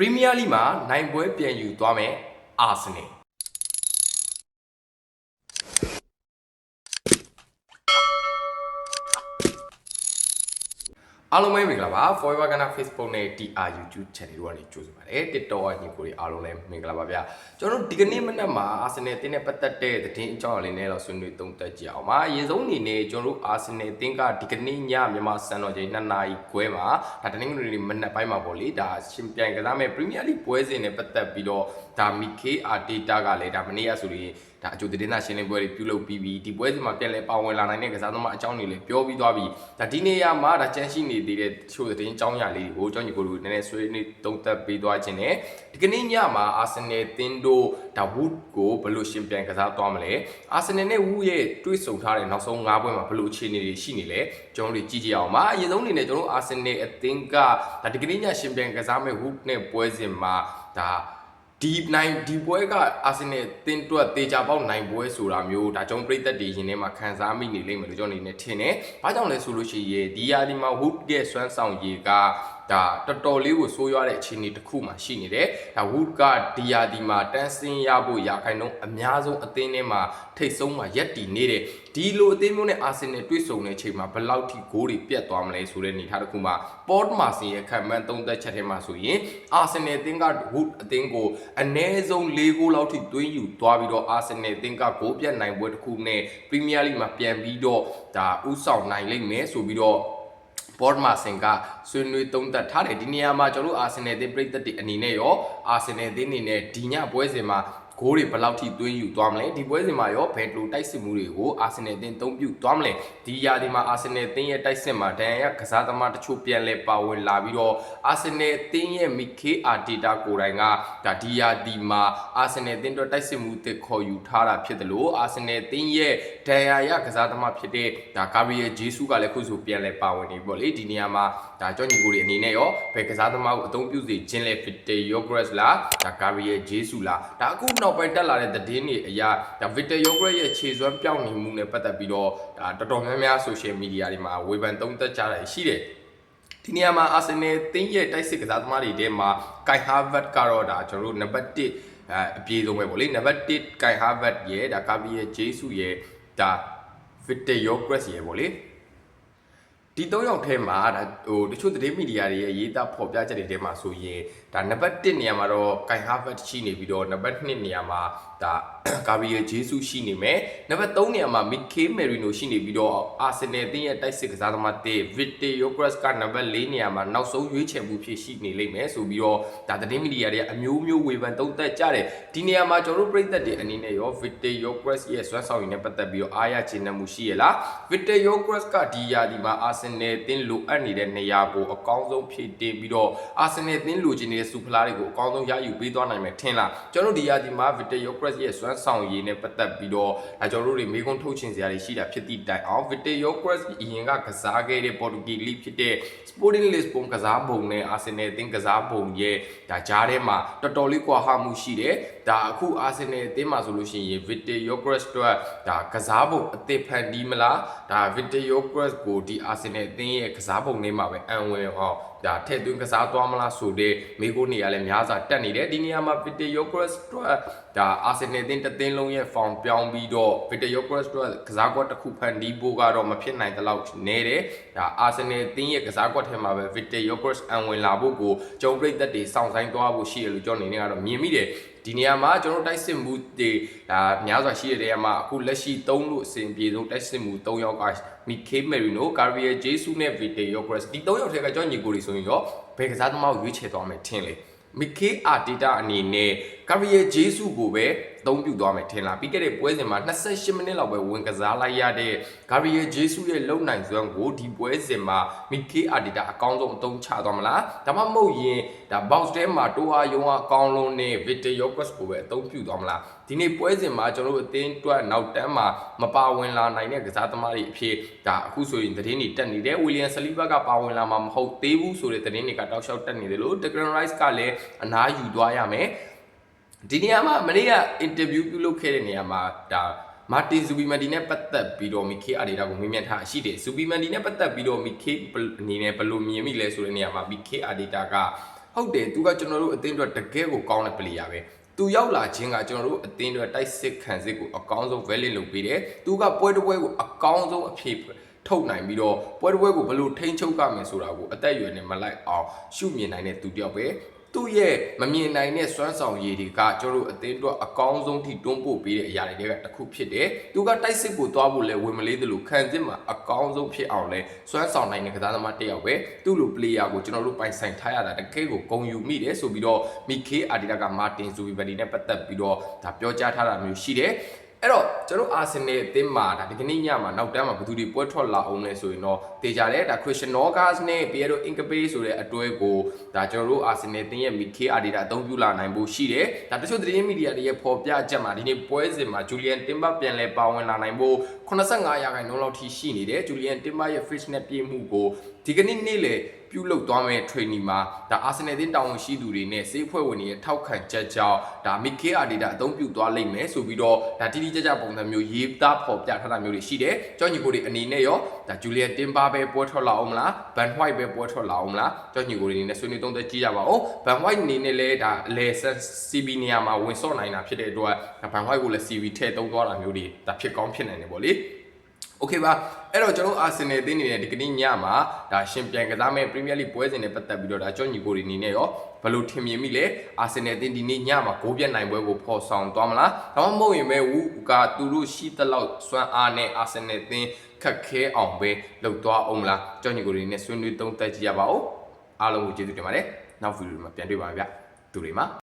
Premier League မှာနိုင်ပွဲပြန်ယူသွားမယ်အာဆင်နယ်အားလုံးပဲမင်္ဂလာပါ Forever Ghana Facebook နဲ့ TR YouTube channel တို့ကနေကြိုဆိုပါတယ် TikTok ညီကိုတွေအားလုံးလည်းမင်္ဂလာပါဗျာကျွန်တော်တို့ဒီကနေ့မနက်မှာအာဆင်နယ်အသင်းနဲ့ပတ်သက်တဲ့သတင်းအကြောင်းအရာလေးနဲ့တော့ဆွေးနွေးသုံးသပ်ကြအောင်ပါအရင်ဆုံးအနေနဲ့ကျွန်တော်တို့အာဆင်နယ်အသင်းကဒီကနေ့ညမြန်မာစံတော်ချိန်2နာရီခွဲမှာဒါတနင်္ဂနွေနေ့မနက်ပိုင်းမှာပေါ့လေဒါရှင်ပြိုင်ကစားမဲ့ Premier League ပွဲစဉ်နဲ့ပတ်သက်ပြီးတော့ဒါ Mikel Arteta ကလည်းဒါမနေ့ကဆိုရင်ဒါအကျိုးသတင်းသာရှင်းလင်းပွဲတွေပြုလုပ်ပြီးဒီပွဲစဉ်မှာပြန်လဲပါဝင်လာနိုင်တဲ့ကစားသမားအကြောင်းတွေလည်းပြောပြီးသွားပြီဒါဒီနေရာမှာဒါချန်ရှိနေသေးတဲ့ချို့သတင်းအကြောင်းအရာလေးတွေကိုကျွန်တော်ညီကိုတို့နည်းနည်းဆွေးနွေးသုံးသပ်ပေးသွားခြင်းနဲ့ဒီကနေ့ညမှာအာဆင်နယ်အသင်းတို့ဒါ Wood ကိုဘယ်လိုရှင်ပြိုင်ကစားသွားမလဲအာဆင်နယ်နဲ့ Wood ရဲ့တွေ့ဆုံထားတဲ့နောက်ဆုံး၅ပွဲမှာဘယ်လိုအခြေအနေတွေရှိနေလဲကျွန်တော်တို့ကြည့်ကြည့်အောင်ပါအရင်ဆုံးအနေနဲ့ကျွန်တော်အာဆင်နယ်အသင်းကဒါဒီကနေ့ညရှင်ပြိုင်ကစားမဲ့ Wood နဲ့ပွဲစဉ်မှာဒါဒီပွဲကအာဆင်နယ်တင်းတွက်တေချာပေါက်နိုင်ပွဲဆိုတာမျိုးဒါကြောင့်ပြည်သက်တွေရင်ထဲမှာခံစားမိနေလိမ့်မယ်လို့ကျွန်တော်အနေနဲ့ထင်တယ်။ဘာကြောင့်လဲဆိုလို့ရှိရင်ဒီယာဒီမှာ Wood ရဲ့စွမ်းဆောင်ရည်ကဒါတော်တော်လေးကိုဆိုးရွားတဲ့အခြေအနေတစ်ခုမှရှိနေတယ်။ဒါ Wood ကဒီယာဒီမှာတန်းစင်းရဖို့ရာခိုင်နှုန်းအများဆုံးအသင်းထဲမှာထိတ်ဆုံးမှာရက်တည်နေတယ်။ဒီလိုအသင်းမျိုးနဲ့အာဆင်နယ်တွေ့ဆုံတဲ့အချိန်မှာဘယ်လောက်ထိဂိုးတွေပြတ်သွားမလဲဆိုတဲ့အနေအထားတစ်ခုမှာပေါ်မာစင်ရဲ့ခံမှန်းသုံးသက်ချက်ထဲမှာဆိုရင်အာဆင်နယ်အသင်းက Wood အသင်းကိုအနည်းဆုံး၄ဂိုးလောက်ထိသွင်းယူသွားပြီးတော့အာဆင်နယ်အသင်းကဂိုးပြတ်နိုင်ပွဲတစ်ခုနဲ့ပရီးမီးယားလိမှာပြန်ပြီးတော့ဒါဥဆောင်နိုင်လိမ့်မယ်ဆိုပြီးတော့ဘော့မာစင်ကဆွေးနွေးသုံးသပ်ထားတယ်ဒီနေရာမှာကျွန်တော်တို့အာဆင်နယ်အသင်းပြည်သက်တွေအနေနဲ့ရောအာဆင်နယ်အသင်းအနေနဲ့ဒီညပွဲစဉ်မှာဂိုးတွေဘယ်လောက်ထိသွင်းယူသွားမလဲဒီပွဲစဉ်မှာရောဘယ်လိုတိုက်စစ်မှုတွေကိုအာဆင်နယ်အသင်းသုံးပြုသွားမလဲဒီရာသီမှာအာဆင်နယ်အသင်းရဲ့တိုက်စစ်မှာဒဏ်ရာကစားသမားတချို့ပြန်လဲပါဝင်လာပြီးတော့အာဆင်နယ်အသင်းရဲ့ Mikel Arteta ကိုယ်တိုင်ကဒါဒီရာသီမှာအာဆင်နယ်အသင်းတို့တိုက်စစ်မှုတစ်ခေါ်ယူထားတာဖြစ်တယ်လို့အာဆင်နယ်အသင်းရဲ့ဒဏ်ရာကစားသမားဖြစ်တဲ့ဒါကာဗီယယ်ဂျေဆူကလည်းခုဆိုပြန်လဲပါဝင်နေပြီပေါ့လေဒီနေရာမှာဒါကြောင့်ညီကိုတွေအနေနဲ့ရောဘယ်ကစားသမားကိုအသုံးပြုစေခြင်းလဲ Victor Yogres လားဒါကာဗီယယ်ဂျေဆူလားဒါအခုနောက်ပိုင်းတက်လာတဲ့သတင်းတွေအရာဒါ Victor Yogres ရဲ့ခြေစွမ်းပြောင်းနေမှုနဲ့ပတ်သက်ပြီးတော့ဒါတော်တော်များများ social media တွေမှာဝေဖန်သုံးသပ်ကြတာရှိတယ်ဒီနေရာမှာအာဆင်နယ်တင်းရဲ့တိုက်စစ်ကစားသမားတွေထဲမှာ Kai Havertz ကတော့ဒါကျွန်တော်တို့နံပါတ်1အပြေဆုံးပဲပေါ့လေနံပါတ်1 Kai Havertz ရဲ့ဒါကာဗီယယ်ဂျေဆူရဲ့ဒါ Victor Yogres ရဲ့ပေါ့လေဒီ၃ယောက်ထဲမှာဒါတချို့သတင်းမီဒီယာတွေရဲ့ရေးသားဖော်ပြချက်တွေထဲမှာဆိုရင်ဒါနံပါတ်1နေရာမှာတော့ Kai Havertz ရှိနေပြီးတော့နံပါတ်2နေရာမှာဒါကာဗီယယ်ဂျေဆူရှိနေမယ်နံပါတ်3နေရာမှာ Mikel Merino ရှိနေပြီးတော့အာဆင်နယ်အသင်းရဲ့တိုက်စစ်ကစားသမားတဲ့ Victor Yogres ကနံပါတ်4နေရာမှာနောက်ဆုံးရွေးချယ်မှုဖြစ်ရှိနေလိမ့်မယ်ဆိုပြီးတော့ဒါသတင်းမီဒီယာတွေအမျိုးမျိုးဝေဖန်သုံးသပ်ကြတယ်ဒီနေရာမှာကျွန်တော်တို့ပြည်သက်တွေအနေနဲ့ရော Victor Yogres ရဲ့စွမ်းဆောင်ရည်နဲ့ပတ်သက်ပြီးတော့အားရကျေနပ်မှုရှိရလား Victor Yogres ကဒီရာဒီမှာအာဆင်နယ်အသင်းလိုအပ်နေတဲ့နေရာကိုအကောင်းဆုံးဖြည့်တင်ပြီးတော့အာဆင်နယ်အသင်းလိုချင်နေတဲ့စူဖလားတွေကိုအကောင်းဆုံးရယူပေးသွားနိုင်မယ်ထင်လားကျွန်တော်ဒီရာဒီမှာ Victor Yogres ရဲ့စွမ်းဆောင်ရည်နဲ့ပတ်သက်ပြီးတော့ဒါကျွန်တော်တို့တွေမေးခွန်းထုတ်ချင်စရာတွေရှိတာဖြစ်သည့်တိုင်အောင် Victor Yogres အရင်ကကစားခဲ့တဲ့ Portuguese League ဖြစ်တဲ့ Sporting Lisbon ကစားပုံနဲ့ Arsenal အသင်းကစားပုံရဲ့ဒါကြားထဲမှာတော်တော်လေးကွာဟမှုရှိတယ်ဒါအခု Arsenal အသင်းမှာဆိုလို့ရှိရင် Victor Yogres တို့ဒါကစားပုံအသစ်ဖန်တီးမလားဒါ Victor Yogres ကိုဒီ Arsenal အသင်းရဲ့ကစားပုံထဲမှာပဲအံဝင်ဟောဒါထည့်သွင်းကစားသွားမလားဆိုတဲ့မိကိုနေရလဲများစွာတက်နေတယ်ဒီနေရာမှာ Victor Yogres တို့ဒါအာဆင်နယ်အသင်းတစ်သင်းလုံးရဲ့ form ပြောင်းပြီးတော့ Victor Yogres တို့ကစားကွက်တစ်ခုဖန်တီးဖို့ကတော့မဖြစ်နိုင်တဲ့လောက်နေတယ်ဒါအာဆင်နယ်အသင်းရဲ့ကစားကွက်ထဲမှာပဲ Victor Yogres အံဝင်လာဖို့ကိုကျုံပြိသက်တွေစောင့်ဆိုင်သွားဖို့ရှိတယ်လို့ကျွန်တော်အနေနဲ့ကတော့မြင်မိတယ်ဒီနေရာမှာကျွန်တော်တိုက်စစ်မှုတွေဒါများစွာရှိတဲ့နေရာမှာအခုလက်ရှိ3လို့အစဉ်ပြေဆုံးတိုက်စစ်မှု3ယောက်က Mikel Merino, Gabriel Jesus နဲ့ Victor Yogres ဒီ3ယောက်ထဲကကျွန်တော်ညီကိုတွေဆိုရင်ရောဘယ်ကစားသမားကိုရွေးချယ်သွားမယ်ထင်လေMikel Arteta အနေနဲ့ Gabriel Jesus ကိုပဲအသုံးပြုသွားမယ်ထင်လားပြီးခဲ့တဲ့ပွဲစဉ်မှာ28မိနစ်လောက်ပဲဝင်ကစားလိုက်ရတဲ့ Gabriel Jesus ရဲ့လုံနိုင်စွမ်းကိုဒီပွဲစဉ်မှာ Mikel Arteta အကောင်းဆုံးအသုံးချသွားမလားဒါမှမဟုတ်ရင်ဒါ box ထဲမှာတိုးအားယုံအားအကောင်းလုံးနဲ့ Victor Yogres ကိုပဲအသုံးပြုသွားမလားဒီနေ့ပွဲစဉ်မှာကျွန်တော်တို့အသင်းတွက်နောက်တန်းမှာမပါဝင်လာနိုင်တဲ့ကစားသမားတွေအဖြစ်ဒါအခုဆိုရင်သတင်းတွေတက်နေတယ် William Saliba ကပါဝင်လာမှာမဟုတ်သေးဘူးဆိုတဲ့သတင်းတွေကတောက်လျှောက်တက်နေတယ်လို့ Declan Rice ကလည်းအနားယူသွားရမယ်ဒီနေရာမှာမနေ့က interview ပြုလုပ်ခဲ့တဲ့နေရာမှာဒါမာတင်ဇူဘီမန်ဒီနဲ့ပတ်သက်ပြီးတော့ Mikel Arteta ကိုမေးမြန်းထားရှိတယ်ဇူဘီမန်ဒီနဲ့ပတ်သက်ပြီးတော့ Mikel အနေနဲ့ဘယ်လိုမြင်မိလဲဆိုတဲ့နေရာမှာ Mikel Arteta က ဟုတ်တယ်သူကကျွန်တော်တို့အသင်းအတွက်တကယ်ကိုကောင်းတဲ့ player ပဲသူရောက်လာခြင်းကကျွန်တော်တို့အသင်းအတွက်တိုက်စစ်ခံစစ်ကိုအကောင်းဆုံး value လုပ်ပေးတယ်သူကပွဲတစ်ပွဲကိုအကောင်းဆုံးအဖြစ်ထုတ်နိုင်ပြီးတော့ပွဲတစ်ပွဲကိုဘယ်လိုထိန်းချုပ်ရမယ်ဆိုတာကိုအသက်အရွယ်နဲ့မလိုက်အောင်ရှုမြင်နိုင်တဲ့သူတယောက်ပဲသူ့ရဲ့မမြင်နိုင်တဲ့စွမ်းဆောင်ရည်တွေကကျွန်တော်တို့အသင်းအတွက်အကောင်းဆုံးထိတွန်းပို့ပေးတဲ့အရာတွေကတစ်ခုဖြစ်တယ်။သူကတိုက်စစ်ကိုသွားဖို့လဲဝင်မလေးသလိုခံစစ်မှာအကောင်းဆုံးဖြစ်အောင်လဲစွမ်းဆောင်နိုင်တဲ့ကစားသမားတစ်ယောက်ပဲသူ့လို player ကိုကျွန်တော်တို့ပိုင်ဆိုင်ထားရတာတကယ်ကိုဂုဏ်ယူမိတယ်ဆိုပြီးတော့မီခေအာဒီတာကမာတင်ဇူဘီဘယ်လီနဲ့ပတ်သက်ပြီးတော့ဒါပြောကြားထားတာမျိုးရှိတယ်။အဲ့တော့ကျွန်တော်အာဆင်နယ်အသင်းမှာဒါဒီကနေ့ညမှာနောက်တန်းမှာဘယ်သူတွေပွဲထွက်လာအောင်လဲဆိုရင်တော့တေချာတယ်ဒါခရစ်စတီနိုဂတ်စ်နဲ့ပီယရိုအင်ကပေးဆိုတဲ့အတွဲကိုဒါကျွန်တော်တို့အာဆင်နယ်အသင်းရဲ့မီခေအာဒီတာအသုံးပြုလာနိုင်ဖို့ရှိတယ်ဒါတချို့သတင်းမီဒီယာတွေရဲ့ဖော်ပြချက်မှာဒီနေ့ပွဲစဉ်မှာဂျူလီယန်တင်ဘာပြန်လဲပါဝင်လာနိုင်ဖို့85%လောက်ထိရှိနေတယ်ဂျူလီယန်တင်ဘာရဲ့ fitness ပြည့်မှုကိုဒီကနေ့နေ့လေပြုလုပ်သွားမယ့် training မှာဒါအာဆင်နယ်အသင်းတာဝန်ရှိသူတွေနဲ့စေးဖွဲ့ဝင်တွေရဲ့ထောက်ခံချက်ကြောင့်ဒါမီခေအာဒီတာအသုံးပြုသွားလိမ့်မယ်ဆိုပြီးတော့ဒါတိတိကျကျပုံစံမျိုးရေးသားဖော်ပြထားတာမျိုးတွေရှိတယ်ကြောင့်ညီကိုတွေအနေနဲ့ရောဒါဂျူလီယန်တင်ဘာပဲပွဲထွက်လာအောင်မလားဘန်ဟွိုက်ပဲပွဲထွက်လာအောင်မလားကြောင့်ညီကိုတွေအနေနဲ့ဆွေးနွေးသုံးသပ်ကြည့်ကြပါဦးဘန်ဟွိုက်အနေနဲ့လည်းဒါအလဲဆန် CB နေရာမှာဝင်ဆော့နိုင်တာဖြစ်တဲ့အတွက်ဘန်ဟွိုက်ကိုလည်း CB ထည့်သုံးသွားတာမျိုးတွေဒါဖြစ်ကောင်းဖြစ်နိုင်တယ်ပေါ့လေโอเคပါအဲ့တော့ကျွန်တော်အာဆင်နယ်အသင်းနေတဲ့ဒီကနေ့ညမှာဒါရှင်ပြိုင်ကစားမဲ့ပရီးမီးယားလိပွဲစဉ်နဲ့ပတ်သက်ပြီးတော့ဒါကြောင့်ညီကိုတွေအနေနဲ့ရောဘယ်လိုထင်မြင်မိလဲအာဆင်နယ်အသင်းဒီနေ့ညမှာဂိုးပြတ်နိုင်ပွဲကိုဖော်ဆောင်သွားမလားဒါမှမဟုတ်ရင်ပဲဝူကသူတို့ရှိသလောက်စွမ်းအားနဲ့အာဆင်နယ်အသင်းခက်ခဲအောင်ပဲလုပ်သွားအောင်မလားကြောင့်ညီကိုတွေနဲ့ဆွေးနွေးသုံးသပ်ကြည့်ရပါဦးအားလုံးကိုကျေးဇူးတင်ပါတယ်နောက်ဗီဒီယိုမှာပြန်တွေ့ပါမယ်ဗျသူတွေမှာ